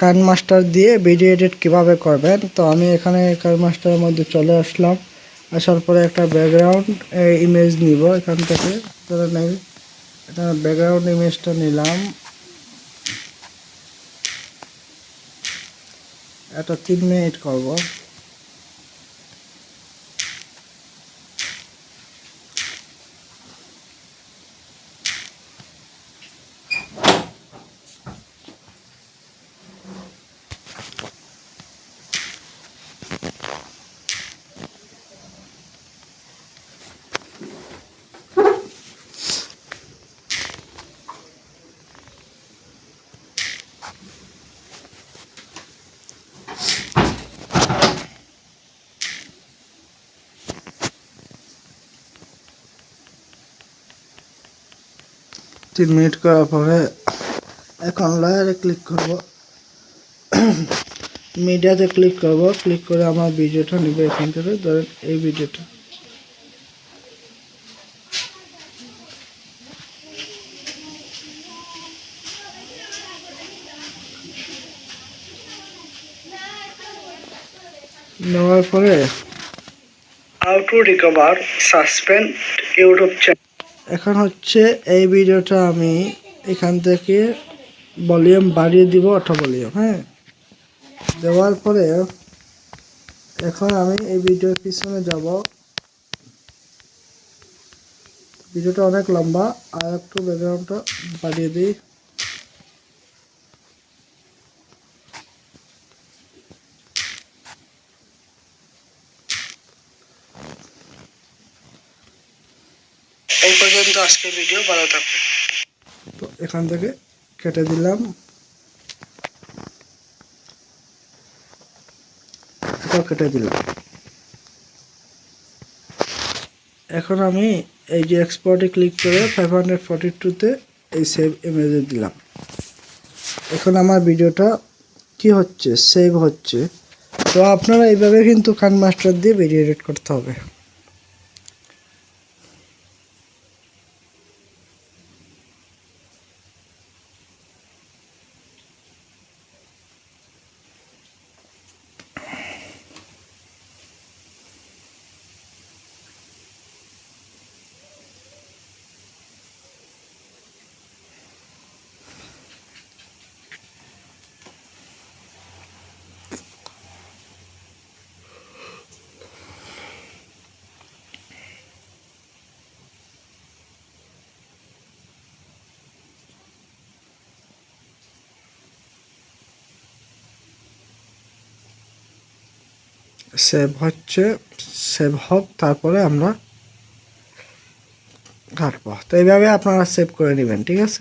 KineMaster দিয়ে video edit কীভাবে করবেন। তো আমি এখানে কাইনমাস্টারের মধ্যে চলে আসলাম। আসার পরে একটা ব্যাকগ্রাউন্ড ইমেজ নিব এখান থেকে। ধরে নেই এটা ব্যাকগ্রাউন্ড ইমেজটা নিলাম, এটা 3 মিনিট করব। তিন মিনিট করার পরে এখন লেয়ারে ক্লিক করব, মিডিয়াতে ক্লিক করব। ক্লিক করে আমার ভিডিওটা নিব এখান থেকে। ধরেন এই ভিডিওটা, নেওয়ার পরে how to recover suspend YouTube channel. এখন হচ্ছে এই ভিডিওটা আমি এখান থেকে ভলিউম বাড়িয়ে দিব, অটো ভলিউম। হ্যাঁ, দেওয়ার পরে এখন আমি এই ভিডিওর পিছনে যাব। ভিডিওটা অনেক লম্বা, আর একটু ব্যাকগ্রাউন্ডটা বাড়িয়ে দিই। এই পর্যন্ত আজকের ভিডিও, ভালো থাকবে। তো এখান থেকে কেটে দিলাম, এটাও কেটে দিলাম। এখন আমি এই যে এক্সপোর্টে ক্লিক করে 542-তে এই সেভ ইমেজে দিলাম। এখন আমার ভিডিওটা কি হচ্ছে, সেভ হচ্ছে। তো আপনারা এইভাবে কিন্তু কাইনমাস্টার দিয়ে ভিডিও এডিট করতে হবে। সেভ হচ্ছে, সেভ হোক, তারপরে আমরা কাটবো। তো এইভাবে আপনারা সেভ করে নেবেন, ঠিক আছে।